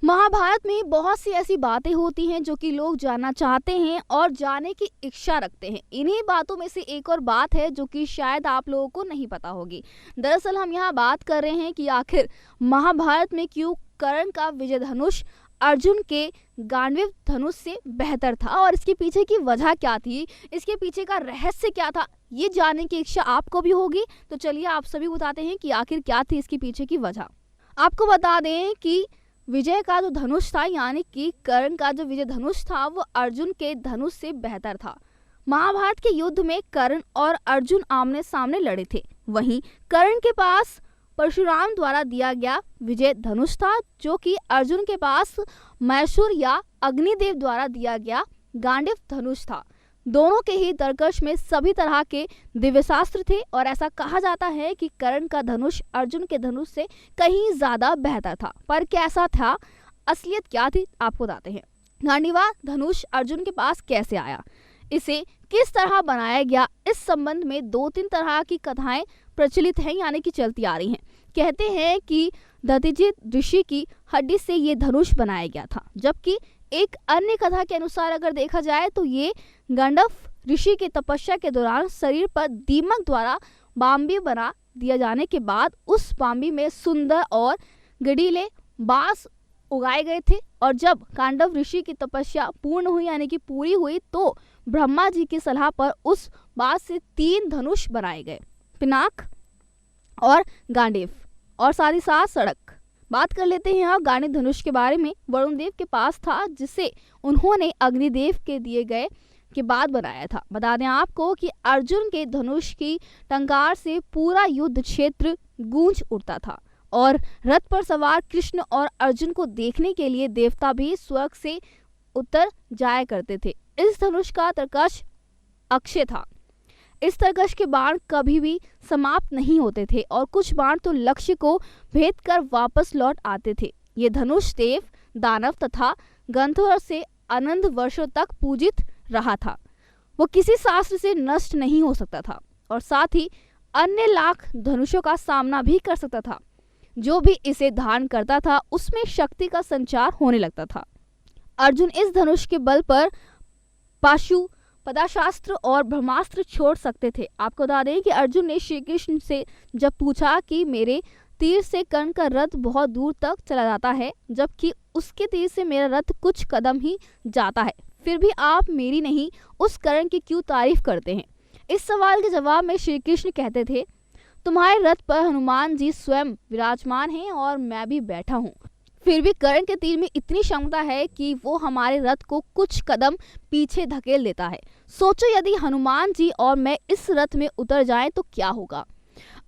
महाभारत में बहुत सी ऐसी बातें होती हैं जो कि लोग जानना चाहते हैं और जानने की इच्छा रखते हैं। इन्हीं बातों में से एक और बात है जो कि शायद आप लोगों को नहीं पता होगी। दरअसल हम यहाँ बात कर रहे हैं कि आखिर महाभारत में क्यों कर्ण का विजय धनुष अर्जुन के गांडीव धनुष से बेहतर था और इसके पीछे की वजह क्या थी, इसके पीछे का रहस्य क्या था, ये जानने की इच्छा आपको भी होगी। तो चलिए आप सभी बताते हैं कि आखिर क्या थी इसके पीछे की वजह। आपको बता दें कि विजय का जो धनुष था यानी कि कर्ण का जो विजय धनुष था वो अर्जुन के धनुष से बेहतर था। महाभारत के युद्ध में कर्ण और अर्जुन आमने सामने लड़े थे। वहीं कर्ण के पास परशुराम द्वारा दिया गया विजय धनुष था जो कि अर्जुन के पास मैसूर या अग्निदेव द्वारा दिया गया गांडीव धनुष था। दोनों के ही तरकश में सभी तरह के दिव्यशास्त्र थे और ऐसा कहा जाता है कि कर्ण का धनुष अर्जुन के धनुष से कहीं ज्यादा बेहतर था। पर कैसा था, असलियत क्या थी, आपको बताते हैं। गांडीवा धनुष अर्जुन के पास कैसे आया, इसे किस तरह बनाया गया, इस संबंध में 2-3 तरह की कथाएं प्रचलित हैं यानी कि चलती आ रही हैं। कहते हैं कि दधिचित ऋषि की हड्डी से ये धनुष बनाया गया था, जबकि एक अन्य कथा के अनुसार अगर देखा जाए तो ये गंडव ऋषि की तपस्या के दौरान शरीर पर दीमक द्वारा बाम्बी बना दिया जाने के बाद उस बाम्बी में सुंदर और गडीले बांस उगाए गए थे और जब गांडव ऋषि की तपस्या पूर्ण हुई यानी कि पूरी हुई तो ब्रह्मा जी की सलाह पर उस बांस से 3 धनुष बनाए गए, पिनाक और गांडीव और साथ ही साथ सड़क। बात कर लेते हैं अब गांडीव धनुष के बारे में। वरुण देव के पास था जिसे उन्होंने अग्निदेव के दिए गए के बाद बनाया था। बता दें आपको कि अर्जुन के धनुष की टंकार से पूरा युद्ध क्षेत्र गूंज उठता था और रथ पर सवार कृष्ण और अर्जुन को देखने के लिए देवता भी स्वर्ग से उतर जाया करते थे। इस धनुष का तरकश अक्षय था। इस तरकश के बाण कभी भी समाप्त नहीं होते थे और कुछ बाण तो लक्ष्य को भेद कर वापस लौट आते थे। ये धनुष देव, दानव तथा गंधर्व से अनंत वर्षों तक पूजित रहा था। वो किसी शास्त्र से नष्ट नहीं हो सकता था और साथ ही अन्य लाख धनुषों का सामना भी कर सकता था। जो भी इसे धारण करता था उसमें शक्ति का संचार होने लगता था। अर्जुन इस धनुष के बल पर पाशु पदाशास्त्र और ब्रह्मास्त्र छोड़ सकते थे। आपको बता दें कि अर्जुन ने श्री कृष्ण से जब पूछा कि मेरे तीर से कर्ण का रथ बहुत दूर तक चला जाता है जबकि उसके तीर से मेरा रथ कुछ कदम ही जाता है, फिर भी आप मेरी नहीं उस कर्ण की क्यों तारीफ करते हैं। इस सवाल के जवाब में श्री कृष्ण कहते थे, तुम्हारे रथ पर हनुमान जी स्वयं विराजमान हैं और मैं भी बैठा हूँ, फिर भी कर्ण के तीर में इतनी क्षमता है कि वो हमारे रथ को कुछ कदम पीछे धकेल देता है। सोचो यदि हनुमान जी और मैं इस रथ में उतर जाएं तो क्या होगा।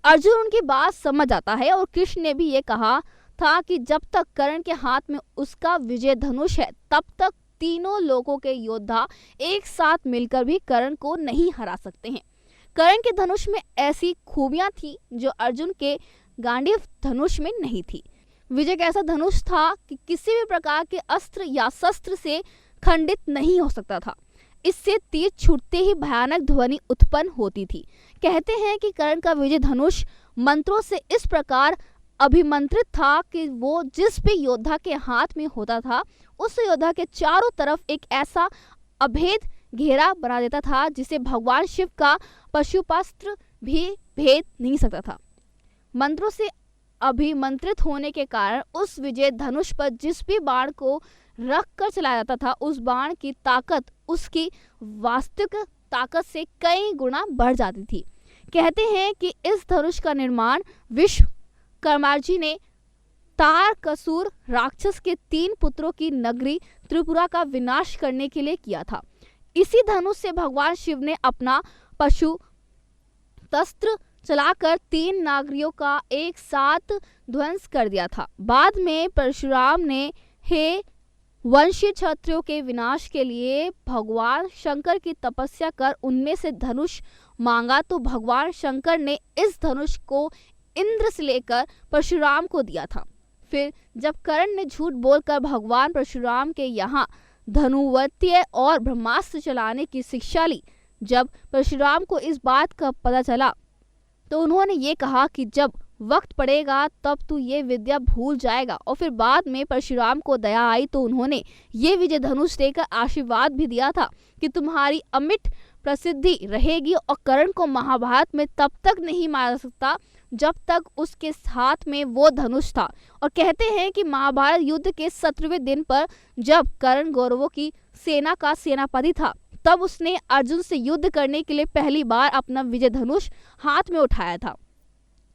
अर्जुन उनकी बात समझ आता है और कृष्ण ने भी ये कहा था कि जब तक कर्ण के हाथ में उसका विजय धनुष है तब तक तीनों लोगों के योद्धा एक साथ मिलकर भी कर्ण को नहीं हरा सकते हैं। कर्ण के धनुष में ऐसी खूबियां थी जो अर्जुन के गांडीव धनुष में नहीं थी। विजय एक ऐसा धनुष था कि किसी भी प्रकार के अस्त्र या शस्त्र से खंडित नहीं हो सकता था। इससे तीर छूटते ही भयानक ध्वनि उत्पन्न होती थी। कहते हैं कि कर्ण का विजय धनुष मंत्रों से इस प्रकार अभिमंत्रित था कि वो जिस भी योद्धा के हाथ में होता था उस योद्धा के चारों तरफ एक ऐसा अभेद घेरा बना देता था जिसे भगवान शिव का पशुपास्त्र भी भेद नहीं सकता था। मंत्रों से अभिमंत्रित होने के कारण उस विजय धनुष पर जिस भी बाण को रख कर चलाया जाता था उस बाण की ताकत उसकी वास्तविक ताकत से कई गुना बढ़ जाती थी। कहते हैं कि इस धनुष का निर्माण विश्वकर्मा जी ने तारकासुर राक्षस के 3 पुत्रों की नगरी त्रिपुरा का विनाश करने के लिए किया था। इसी धनुष से भगवान शिव ने अपना पशु तस्त्र चलाकर 3 नागरियों का एक साथ ध्वंस कर दिया था। बाद में परशुराम ने हे वंशी क्षत्रियों के विनाश के लिए भगवान शंकर की तपस्या कर उनमें से धनुष मांगा तो भगवान शंकर ने इस धनुष को इंद्र से लेकर परशुराम को दिया था। फिर जब कर्ण ने झूठ बोलकर भगवान परशुराम के यहाँ धनुवतीय और ब्रह्मास्त्र चलाने की शिक्षा ली, जब परशुराम को इस बात का पता चला तो उन्होंने ये कहा कि जब वक्त पड़ेगा तब तू ये विद्या भूल जाएगा। और फिर बाद में परशुराम को दया आई तो उन्होंने ये विजय धनुष देकर आशीर्वाद भी दिया था कि तुम्हारी अमिट प्रसिद्धि रहेगी और कर्ण को महाभारत में तब तक नहीं मार सकता जब तक उसके हाथ में वो धनुष था। और कहते हैं कि महाभारत युद्ध के 17वें दिन पर जब कर्ण कौरवों की सेना का सेनापति था तब उसने अर्जुन से युद्ध करने के लिए पहली बार अपना विजय धनुष हाथ में उठाया था।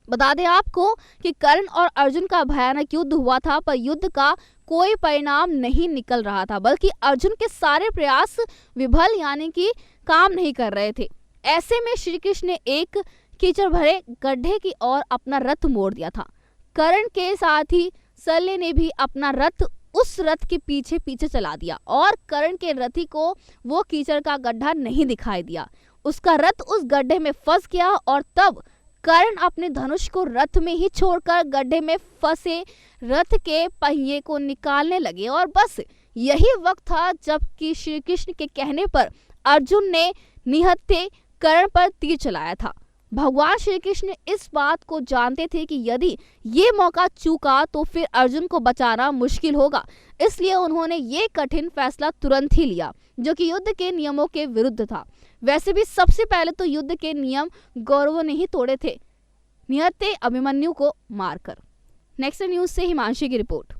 बता दें आपको कि कर्ण और अर्जुन का भयानक युद्ध हुआ था, पर युद्ध का कोई परिणाम नहीं निकल रहा था, बल्कि अर्जुन के सारे प्रयास विफल यानी कि काम नहीं कर रहे थे। ऐसे में श्री कृष्ण ने एक कीचड़ भरे गड्ढे की ओर अपना रथ मोड़ दिया था। कर्ण के साथ ही शल्य ने भी अपना रथ उस रथ के पीछे पीछे चला दिया और कर्ण के रथी को वो कीचड़ का गड्ढा नहीं दिखाई दिया। उसका रथ उस गड्ढे में फंस गया और तब कर्ण अपने धनुष को रथ में ही छोड़कर गड्ढे में फंसे रथ के पहिए को निकालने लगे। और बस यही वक्त था जबकि श्री कृष्ण के कहने पर अर्जुन ने निहत्थे कर्ण पर तीर चलाया था। भगवान श्री कृष्ण इस बात को जानते थे कि यदि ये मौका चूका तो फिर अर्जुन को बचाना मुश्किल होगा, इसलिए उन्होंने ये कठिन फैसला तुरंत ही लिया जो कि युद्ध के नियमों के विरुद्ध था। वैसे भी सबसे पहले तो युद्ध के नियम कौरवों ने ही तोड़े थे, निहत्थे अभिमन्यु को मारकर। नेक्स्ट न्यूज से हिमांशी की रिपोर्ट।